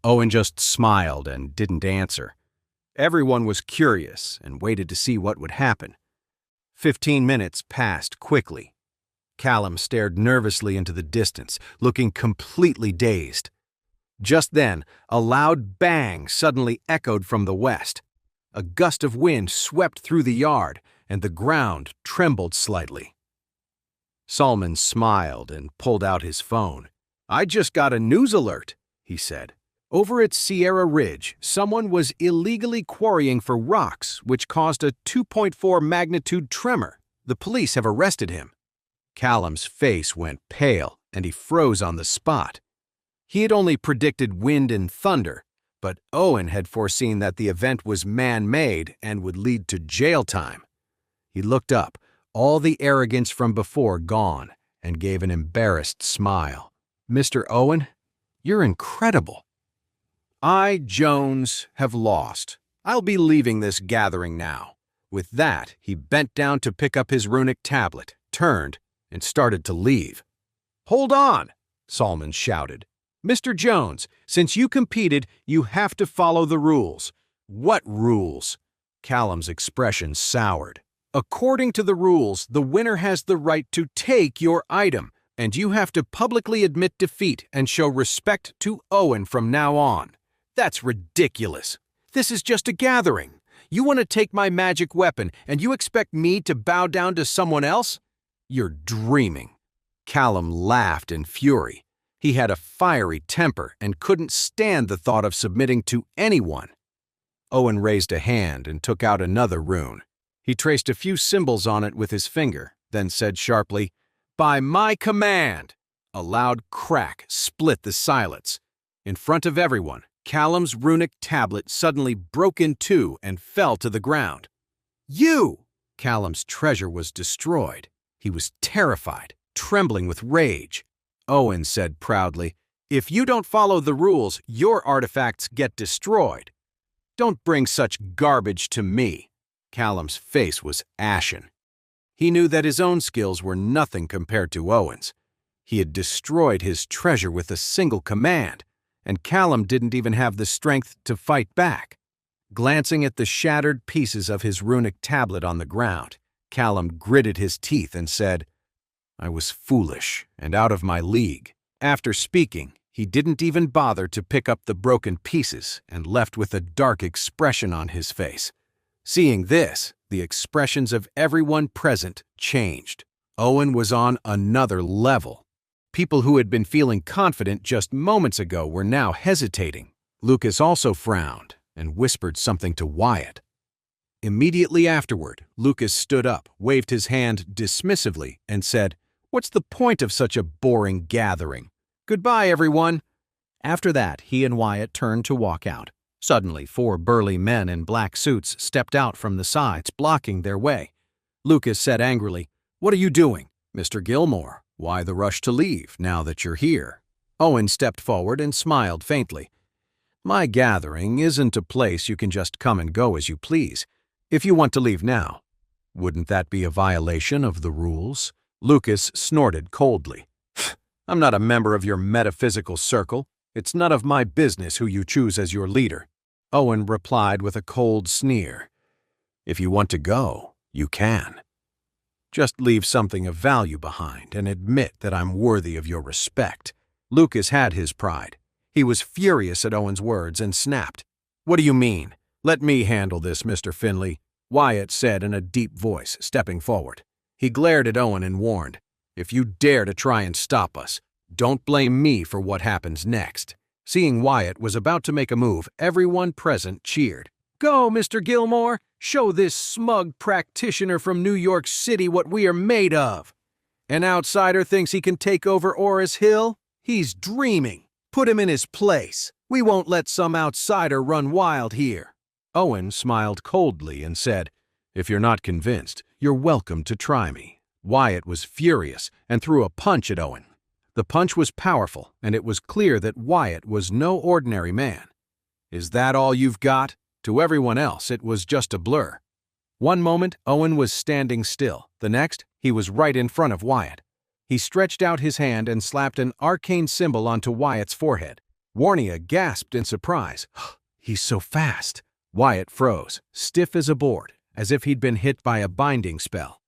Owen just smiled and didn't answer. Everyone was curious and waited to see what would happen. 15 minutes passed quickly. Callum stared nervously into the distance, looking completely dazed. Just then, a loud bang suddenly echoed from the west. A gust of wind swept through the yard, and the ground trembled slightly. Solomon smiled and pulled out his phone. "I just got a news alert," he said. "Over at Sierra Ridge, someone was illegally quarrying for rocks, which caused a 2.4 magnitude tremor. The police have arrested him." Callum's face went pale, and he froze on the spot. He had only predicted wind and thunder, but Owen had foreseen that the event was man-made and would lead to jail time. He looked up, all the arrogance from before gone, and gave an embarrassed smile. "Mr. Owen, you're incredible." "I, Jones, have lost. I'll be leaving this gathering now." With that, he bent down to pick up his runic tablet, turned, and started to leave. "Hold on!" Solomon shouted. "Mr. Jones, since you competed, you have to follow the rules." "What rules?" Callum's expression soured. "According to the rules, the winner has the right to take your item, and you have to publicly admit defeat and show respect to Owen from now on." "That's ridiculous. This is just a gathering. You want to take my magic weapon, and you expect me to bow down to someone else? You're dreaming." Callum laughed in fury. He had a fiery temper and couldn't stand the thought of submitting to anyone. Owen raised a hand and took out another rune. He traced a few symbols on it with his finger, then said sharply, "By my command!" A loud crack split the silence. In front of everyone, Callum's runic tablet suddenly broke in two and fell to the ground. "You!" Callum's treasure was destroyed. He was terrified, trembling with rage. Owen said proudly, "If you don't follow the rules, your artifacts get destroyed. Don't bring such garbage to me." Callum's face was ashen. He knew that his own skills were nothing compared to Owen's. He had destroyed his treasure with a single command, and Callum didn't even have the strength to fight back. Glancing at the shattered pieces of his runic tablet on the ground, Callum gritted his teeth and said, "I was foolish and out of my league." After speaking, he didn't even bother to pick up the broken pieces and left with a dark expression on his face. Seeing this, the expressions of everyone present changed. Owen was on another level. People who had been feeling confident just moments ago were now hesitating. Lucas also frowned and whispered something to Wyatt. Immediately afterward, Lucas stood up, waved his hand dismissively, and said, "What's the point of such a boring gathering? Goodbye, everyone." After that, he and Wyatt turned to walk out. Suddenly, 4 burly men in black suits stepped out from the sides, blocking their way. Lucas said angrily, "What are you doing?" "Mr. Gilmore, why the rush to leave now that you're here?" Owen stepped forward and smiled faintly. "My gathering isn't a place you can just come and go as you please. If you want to leave now, wouldn't that be a violation of the rules?" Lucas snorted coldly. "I'm not a member of your metaphysical circle. It's none of my business who you choose as your leader." Owen replied with a cold sneer. "If you want to go, you can. Just leave something of value behind and admit that I'm worthy of your respect." Lucas had his pride. He was furious at Owen's words and snapped. "What do you mean? Let me handle this, Mr. Finley," Wyatt said in a deep voice, stepping forward. He glared at Owen and warned, "If you dare to try and stop us, don't blame me for what happens next." Seeing Wyatt was about to make a move, everyone present cheered. "Go, Mr. Gilmore! Show this smug practitioner from New York City what we are made of." "An outsider thinks he can take over Oris Hill? He's dreaming. Put him in his place. We won't let some outsider run wild here." Owen smiled coldly and said, "If you're not convinced, you're welcome to try me." Wyatt was furious and threw a punch at Owen. The punch was powerful, and it was clear that Wyatt was no ordinary man. "Is that all you've got?" To everyone else, it was just a blur. One moment, Owen was standing still. The next, he was right in front of Wyatt. He stretched out his hand and slapped an arcane symbol onto Wyatt's forehead. Warnia gasped in surprise. He's so fast. Wyatt froze, stiff as a board, as if he'd been hit by a binding spell.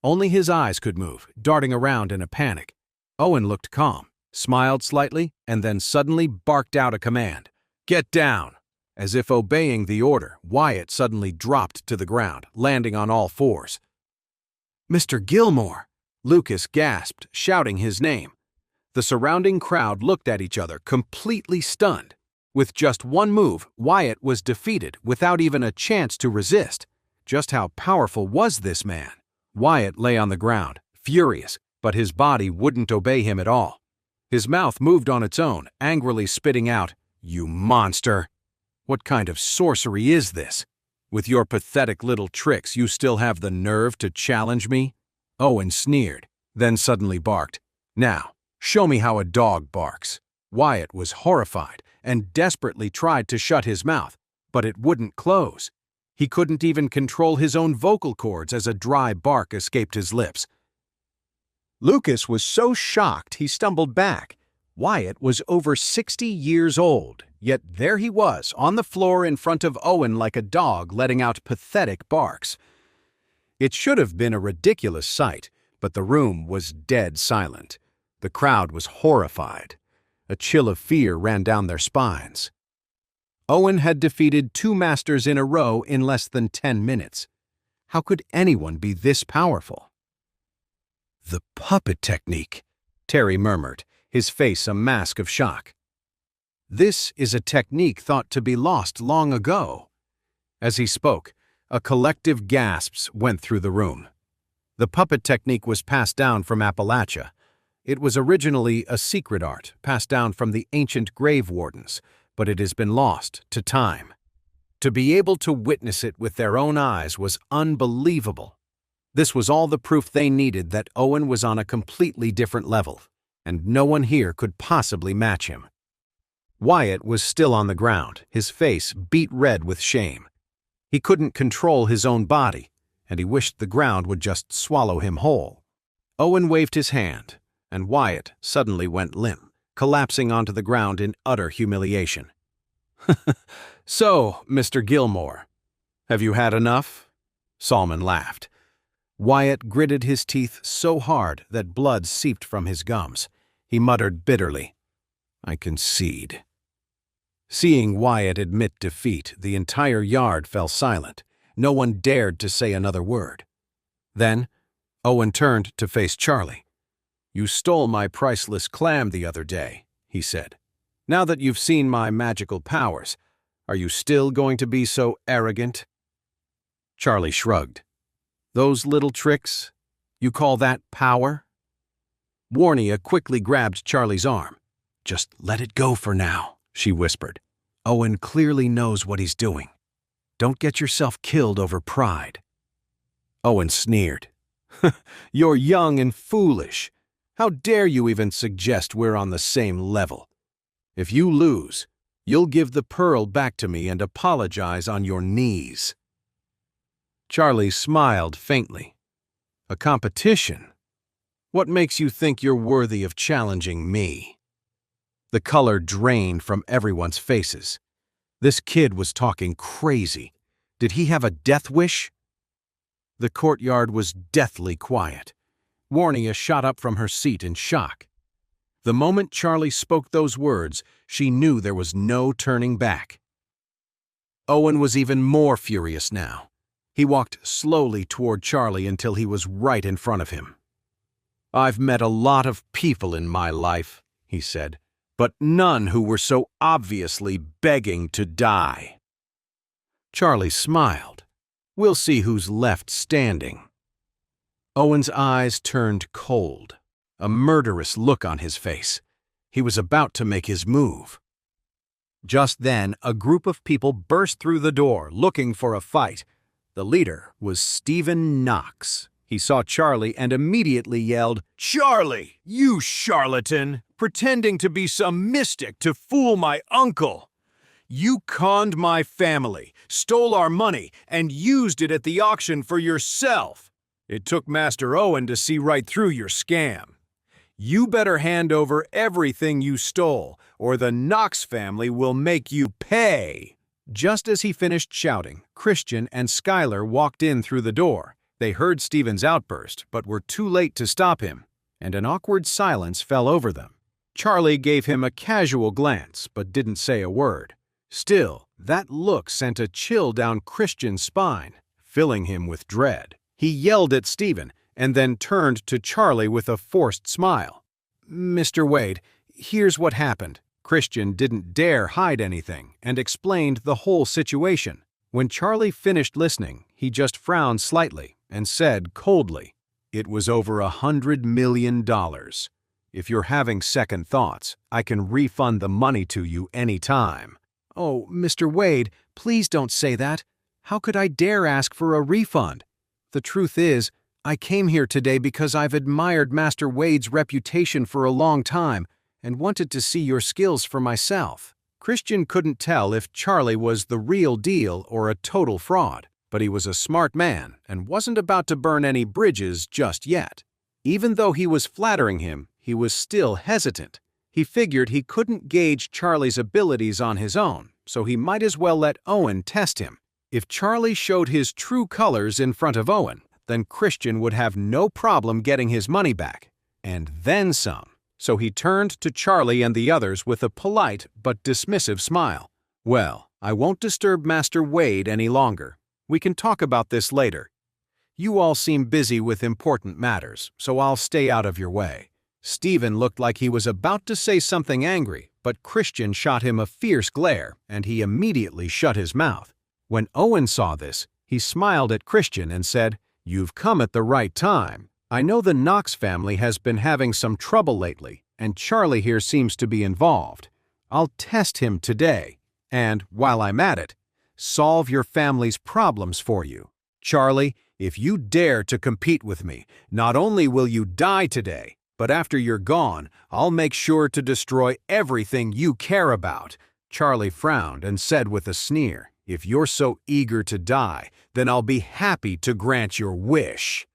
Only his eyes could move, darting around in a panic. Owen looked calm, smiled slightly, and then suddenly barked out a command. "Get down!" As if obeying the order, Wyatt suddenly dropped to the ground, landing on all fours. "Mr. Gilmore!" Lucas gasped, shouting his name. The surrounding crowd looked at each other, completely stunned. With just one move, Wyatt was defeated without even a chance to resist. Just how powerful was this man? Wyatt lay on the ground, furious, but his body wouldn't obey him at all. His mouth moved on its own, angrily spitting out, "You monster! What kind of sorcery is this? With your pathetic little tricks, you still have the nerve to challenge me?" Owen sneered, then suddenly barked. "Now, show me how a dog barks." Wyatt was horrified and desperately tried to shut his mouth, but it wouldn't close. He couldn't even control his own vocal cords as a dry bark escaped his lips. Lucas was so shocked he stumbled back. Wyatt was over 60 years old, yet there he was, on the floor in front of Owen like a dog letting out pathetic barks. It should have been a ridiculous sight, but the room was dead silent. The crowd was horrified. A chill of fear ran down their spines. Owen had defeated 2 masters in a row in less than 10 minutes. How could anyone be this powerful? "The puppet technique," Terry murmured, his face a mask of shock. "This is a technique thought to be lost long ago." As he spoke, a collective gasps went through the room. The puppet technique was passed down from Appalachia. It was originally a secret art passed down from the ancient grave wardens, but it has been lost to time. To be able to witness it with their own eyes was unbelievable. This was all the proof they needed that Owen was on a completely different level, and no one here could possibly match him. Wyatt was still on the ground, his face beet red with shame. He couldn't control his own body, and he wished the ground would just swallow him whole. Owen waved his hand, and Wyatt suddenly went limp, collapsing onto the ground in utter humiliation. "So, Mr. Gilmore, have you had enough?" Salmon laughed. Wyatt gritted his teeth so hard that blood seeped from his gums. He muttered bitterly, "I concede." Seeing Wyatt admit defeat, the entire yard fell silent. No one dared to say another word. Then, Owen turned to face Charlie. "You stole my priceless clam the other day," he said. "Now that you've seen my magical powers, are you still going to be so arrogant?" Charlie shrugged. "Those little tricks? You call that power?" Warnia quickly grabbed Charlie's arm. "Just let it go for now," she whispered. "Owen clearly knows what he's doing. Don't get yourself killed over pride." Owen sneered. "You're young and foolish. How dare you even suggest we're on the same level? If you lose, you'll give the pearl back to me and apologize on your knees." Charlie smiled faintly. "A competition? What makes you think you're worthy of challenging me?" The color drained from everyone's faces. This kid was talking crazy. Did he have a death wish? The courtyard was deathly quiet. Warnia shot up from her seat in shock. The moment Charlie spoke those words, she knew there was no turning back. Owen was even more furious now. He walked slowly toward Charlie until he was right in front of him. "I've met a lot of people in my life," he said, "but none who were so obviously begging to die." Charlie smiled. "We'll see who's left standing." Owen's eyes turned cold, a murderous look on his face. He was about to make his move. Just then, a group of people burst through the door, looking for a fight. The leader was Stephen Knox. He saw Charlie and immediately yelled, "Charlie, you charlatan, pretending to be some mystic to fool my uncle! You conned my family, stole our money, and used it at the auction for yourself. It took Master Owen to see right through your scam. You better hand over everything you stole, or the Knox family will make you pay." Just as he finished shouting, Christian and Skylar walked in through the door. They heard Stephen's outburst, but were too late to stop him, and an awkward silence fell over them. Charlie gave him a casual glance, but didn't say a word. Still, that look sent a chill down Christian's spine, filling him with dread. He yelled at Stephen, and then turned to Charlie with a forced smile. "Mr. Wade, here's what happened." Christian didn't dare hide anything and explained the whole situation. When Charlie finished listening, he just frowned slightly and said coldly, "It was over $100 million. If you're having second thoughts, I can refund the money to you any time." "Oh, Mr. Wade, please don't say that. How could I dare ask for a refund? The truth is, I came here today because I've admired Master Wade's reputation for a long time and wanted to see your skills for myself." Christian couldn't tell if Charlie was the real deal or a total fraud, but he was a smart man and wasn't about to burn any bridges just yet. Even though he was flattering him, he was still hesitant. He figured he couldn't gauge Charlie's abilities on his own, so he might as well let Owen test him. If Charlie showed his true colors in front of Owen, then Christian would have no problem getting his money back, and then some. So he turned to Charlie and the others with a polite but dismissive smile. "Well, I won't disturb Master Wade any longer. We can talk about this later. You all seem busy with important matters, so I'll stay out of your way." Stephen looked like he was about to say something angry, but Christian shot him a fierce glare, and he immediately shut his mouth. When Owen saw this, he smiled at Christian and said, "You've come at the right time. I know the Knox family has been having some trouble lately, and Charlie here seems to be involved. I'll test him today, and, while I'm at it, solve your family's problems for you. Charlie, if you dare to compete with me, not only will you die today, but after you're gone, I'll make sure to destroy everything you care about." Charlie frowned and said with a sneer, "If you're so eager to die, then I'll be happy to grant your wish."